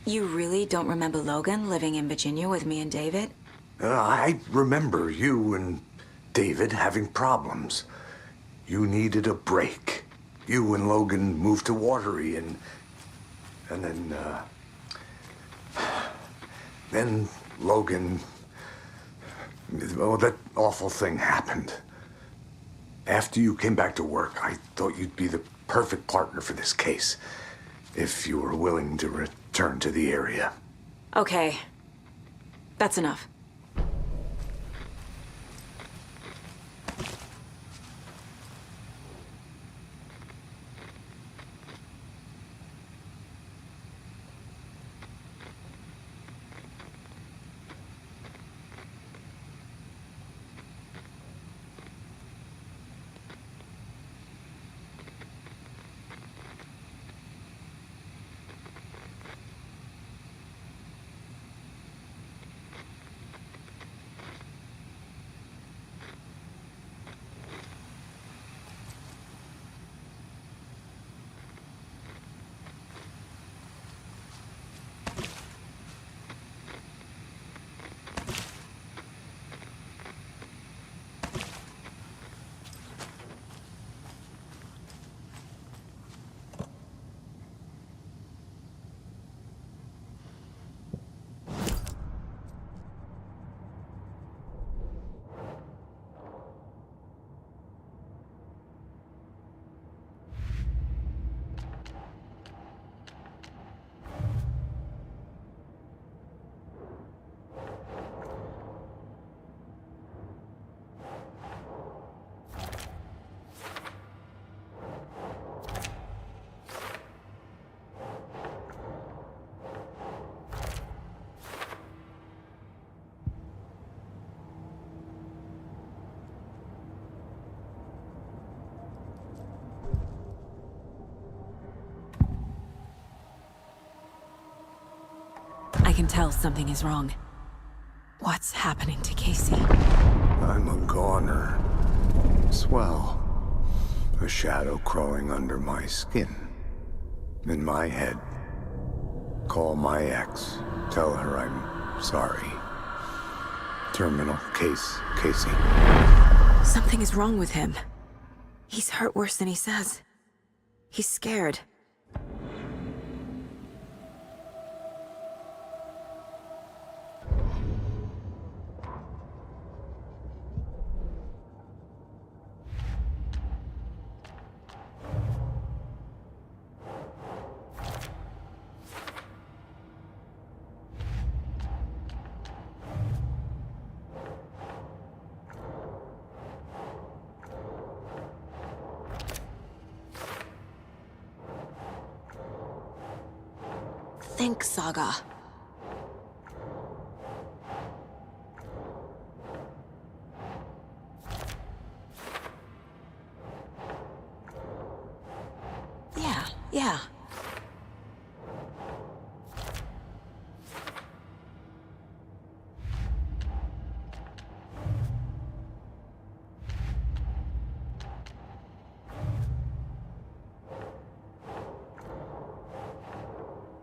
You really don't remember Logan living in Virginia with me and David? I remember you and David having problems. You needed a break. You and Logan moved to Watery and then Logan, well, that awful thing happened. After you came back to work, I thought you'd be the perfect partner for this case, if you were willing to return to the area. Okay. That's enough. I can tell something is wrong. What's happening to Casey? I'm a goner. Swell. A shadow crawling under my skin. In my head. Call my ex. Tell her I'm sorry. Terminal case, Casey. Something is wrong with him. He's hurt worse than he says. He's scared. Think, Saga. Yeah.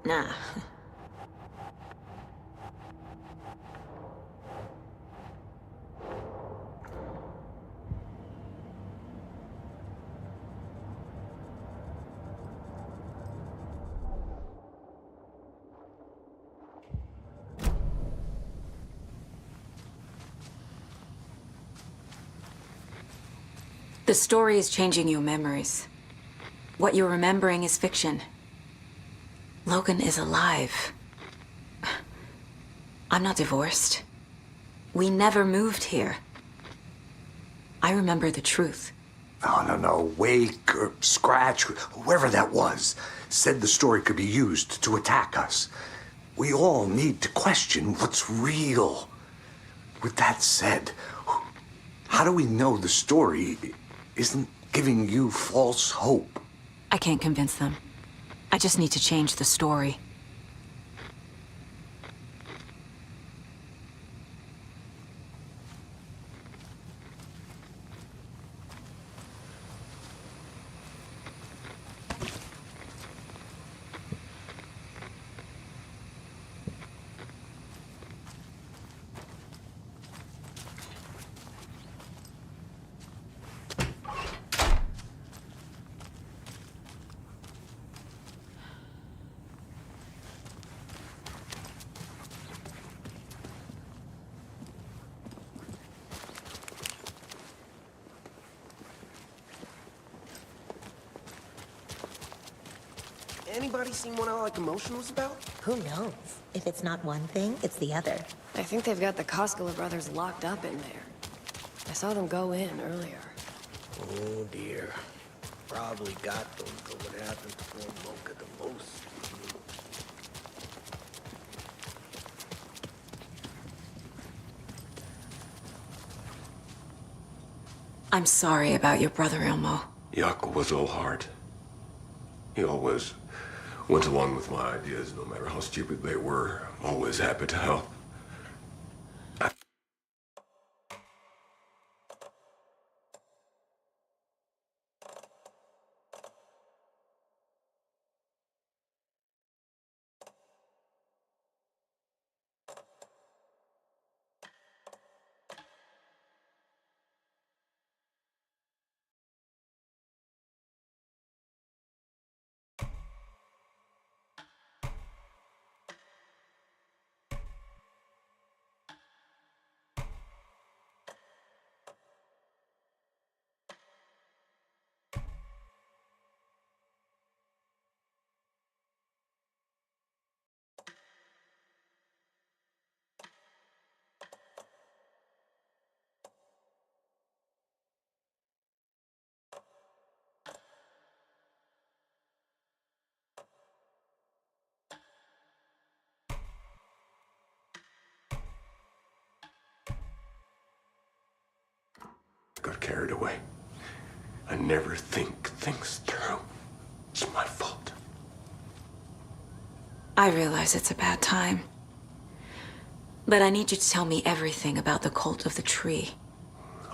Nah. The story is changing your memories. What you're remembering is fiction. Logan is alive. I'm not divorced. We never moved here. I remember the truth. No. Wake or Scratch, whoever that was, said the story could be used to attack us. We all need to question what's real. With that said, how do we know the story isn't giving you false hope? I can't convince them. I just need to change the story. Anybody seen what Alec Emotion was about? Who knows? If it's not one thing, it's the other. I think they've got the Koskela brothers locked up in there. I saw them go in earlier. Oh dear. Probably got them for what happened before Mocha the most. I'm sorry about your brother, Ilmo. Yaakov was all heart. He always went along with my ideas, no matter how stupid they were. Always happy to help. Got carried away. I never think things through. It's my fault. I realize it's a bad time. But I need you to tell me everything about the cult of the tree.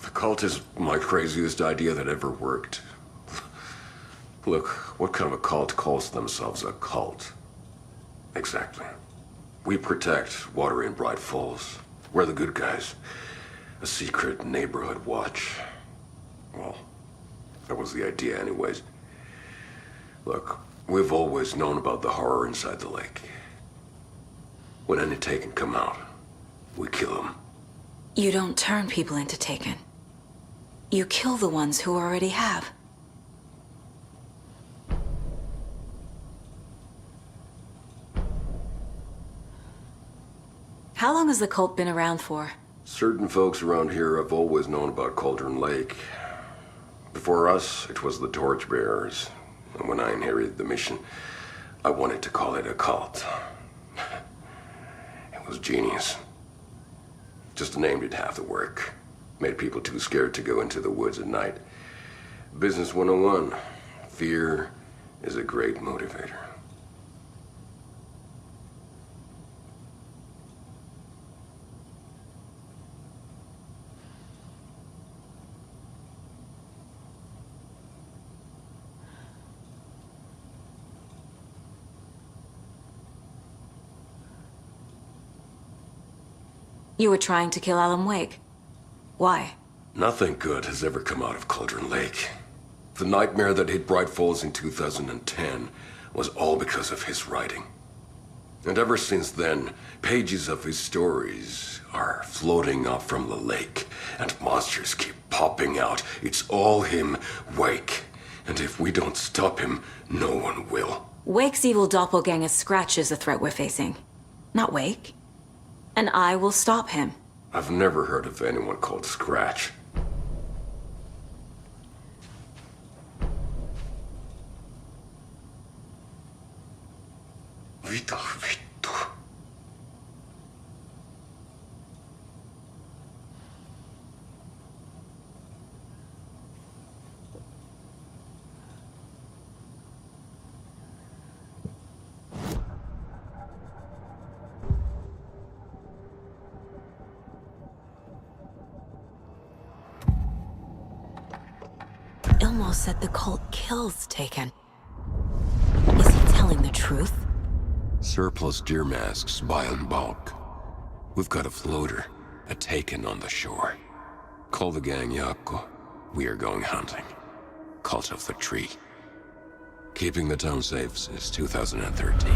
The cult is my craziest idea that ever worked. Look, what kind of a cult calls themselves a cult? Exactly. We protect water in Bright Falls. We're the good guys. A secret neighborhood watch. Well, that was the idea anyways. Look, we've always known about the horror inside the lake. When any Taken come out, we kill them. You don't turn people into Taken. You kill the ones who already have. How long has the cult been around for? Certain folks around here have always known about Cauldron Lake. Before us, it was the Torchbearers. And when I inherited the mission, I wanted to call it a cult. It was genius. Just the name did half the work. Made people too scared to go into the woods at night. Business 101. Fear is a great motivator. You were trying to kill Alan Wake. Why? Nothing good has ever come out of Cauldron Lake. The nightmare that hit Bright Falls in 2010 was all because of his writing. And ever since then, pages of his stories are floating up from the lake, and monsters keep popping out. It's all him, Wake. And if we don't stop him, no one will. Wake's evil doppelganger Scratch is the threat we're facing. Not Wake. And I will stop him. I've never heard of anyone called Scratch. Vito. Ilmo said the cult kills Taken. Is he telling the truth? Surplus deer masks buy in bulk. We've got a floater, a Taken on the shore. Call the gang Yako. We are going hunting. Cult of the Tree. Keeping the town safe since 2013.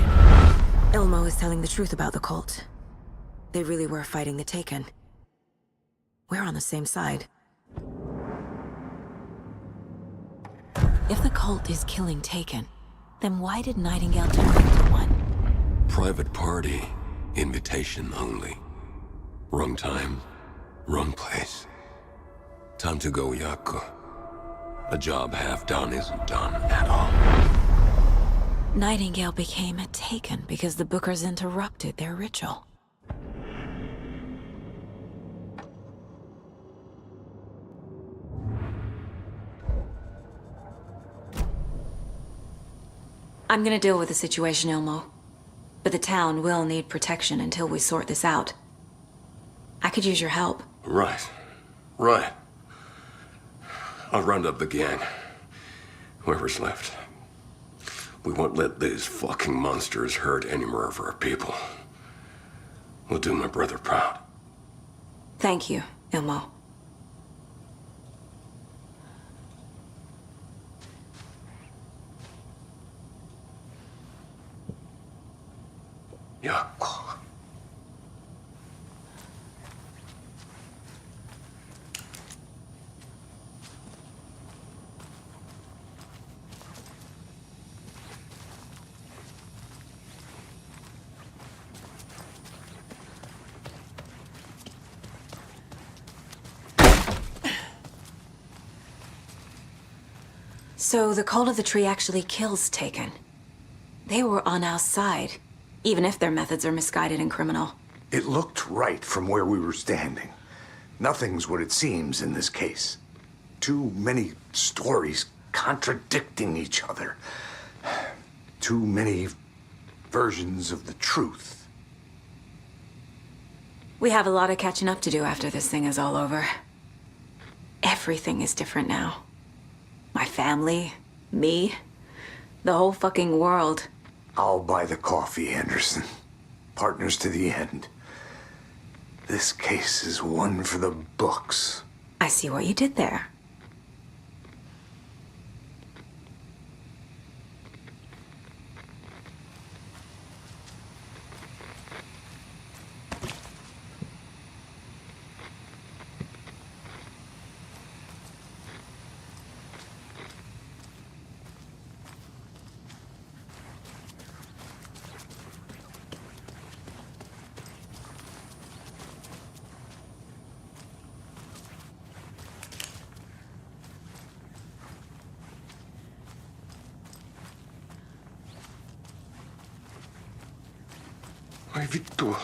Ilmo is telling the truth about the cult. They really were fighting the Taken. We're on the same side. If the cult is killing Taken, Then why did Nightingale turn into one? Private party. Invitation only. Wrong time. Wrong place. Time to go, Yaku. A job half done isn't done at all. Nightingale became a Taken because the Bookers interrupted their ritual. I'm gonna deal with the situation, Ilmo. But the town will need protection until we sort this out. I could use your help. Right. Right. I'll round up the gang. Whoever's left. We won't let these fucking monsters hurt any more of our people. We'll do my brother proud. Thank you, Ilmo. Yaku. So the Cult of the Tree actually kills Taken. They were on our side, even if their methods are misguided and criminal. It looked right from where we were standing. Nothing's what it seems in this case. Too many stories contradicting each other. Too many versions of the truth. We have a lot of catching up to do after this thing is all over. Everything is different now. My family, me, the whole fucking world. I'll buy the coffee, Anderson. Partners to the end. This case is one for the books. I see what you did there. Ai vittu.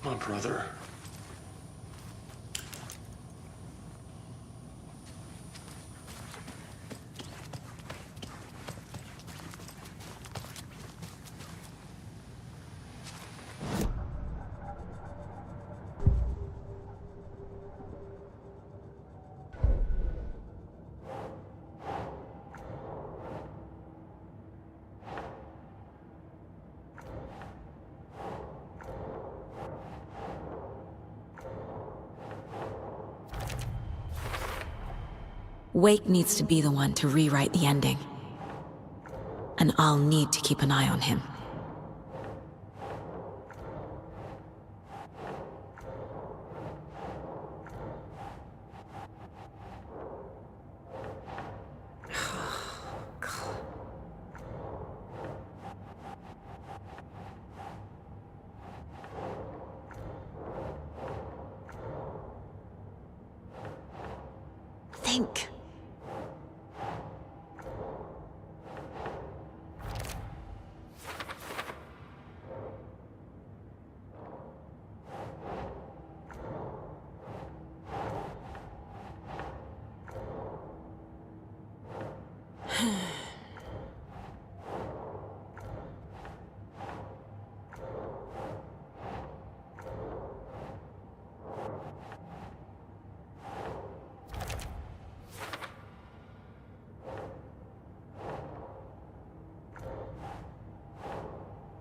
My brother. Wake needs to be the one to rewrite the ending. And I'll need to keep an eye on him. Think.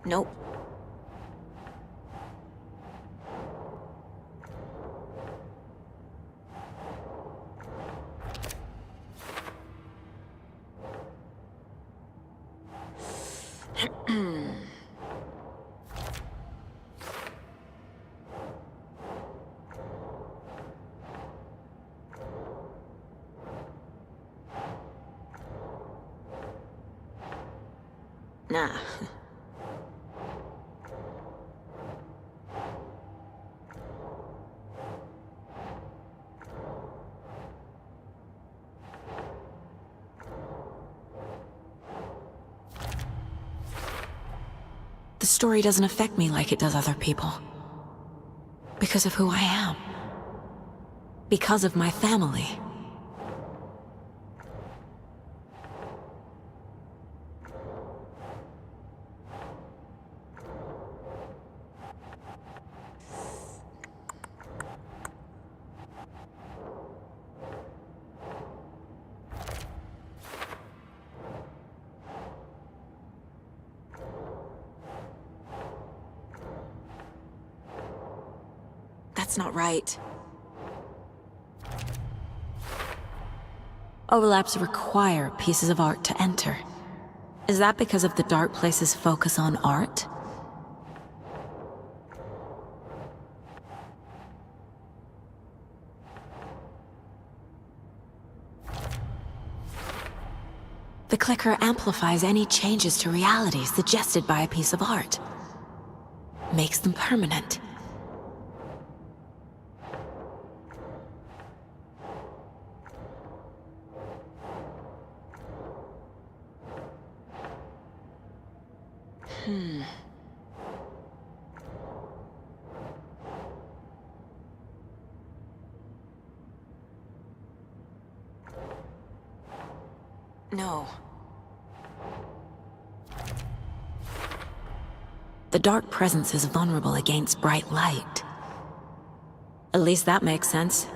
Nope. Nah. The story doesn't affect me like it does other people. Because of who I am. Because of my family. That's not right. Overlaps require pieces of art to enter. Is that because of the dark place's focus on art? The clicker amplifies any changes to reality suggested by a piece of art. Makes them permanent. No. The dark presence is vulnerable against bright light. At least that makes sense.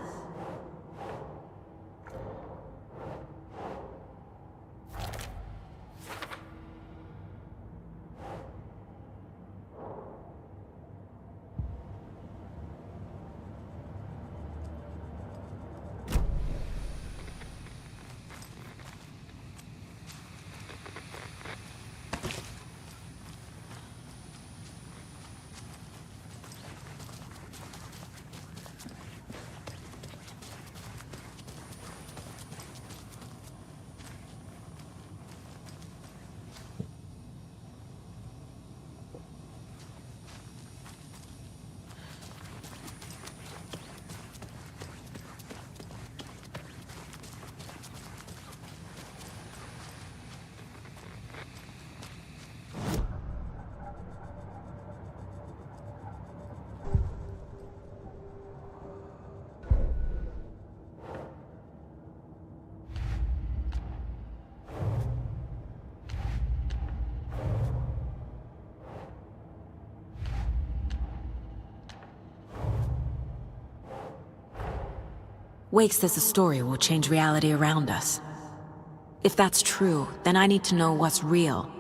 Wake says the story will change reality around us. If that's true, then I need to know what's real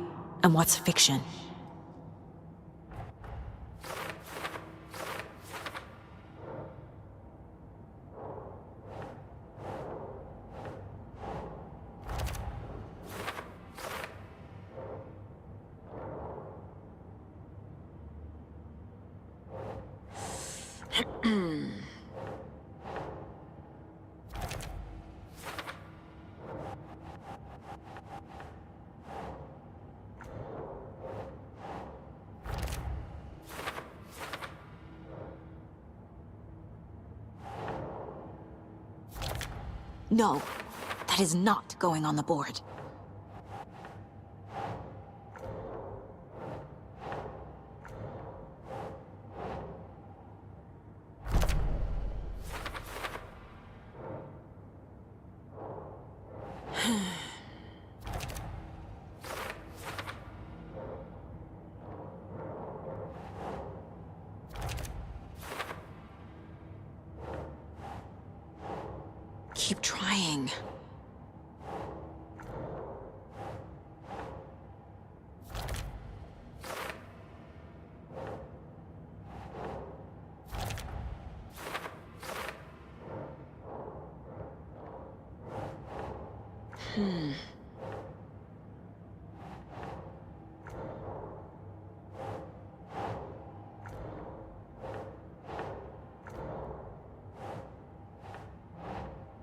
and what's fiction. No, that is not going on the board. Keep trying.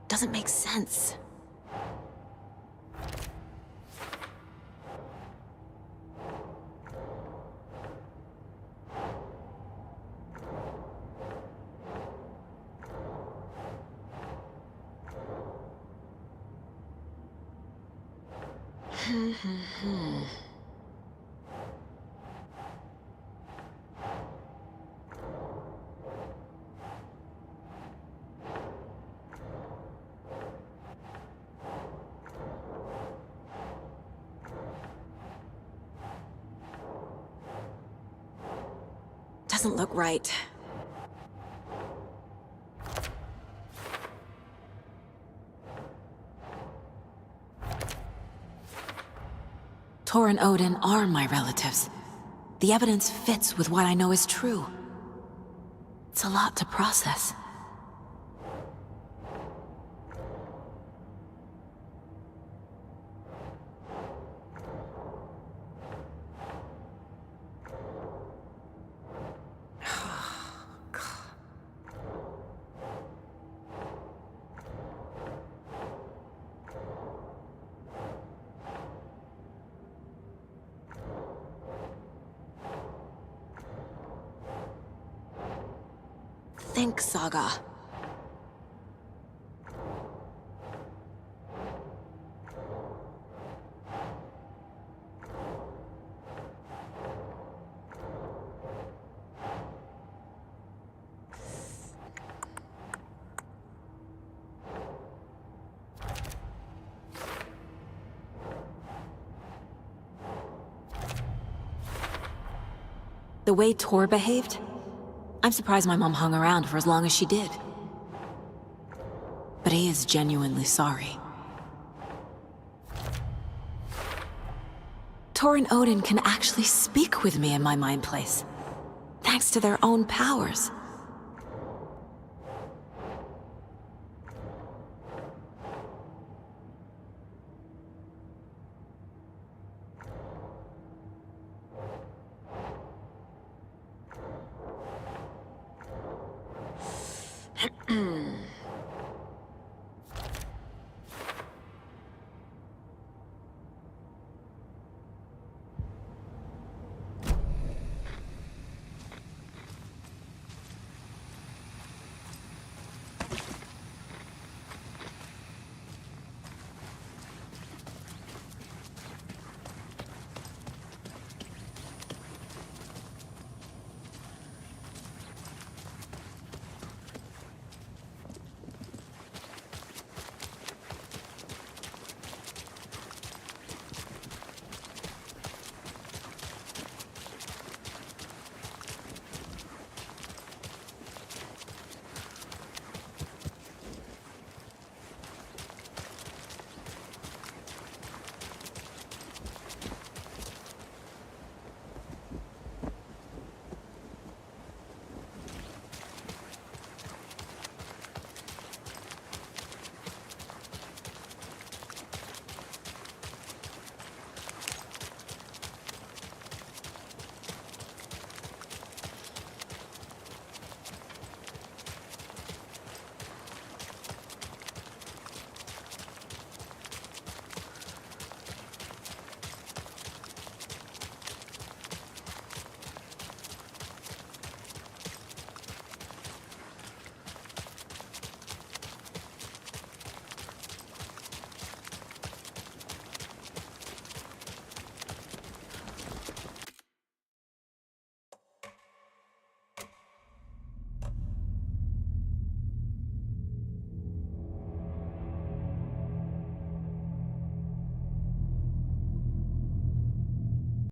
Doesn't make sense. Doesn't look right. Tor and Odin are my relatives. The evidence fits with what I know is true. It's a lot to process. Think, Saga. The way Tor behaved? I'm surprised my mom hung around for as long as she did. But he is genuinely sorry. Tor and Odin can actually speak with me in my mind place, thanks to their own powers.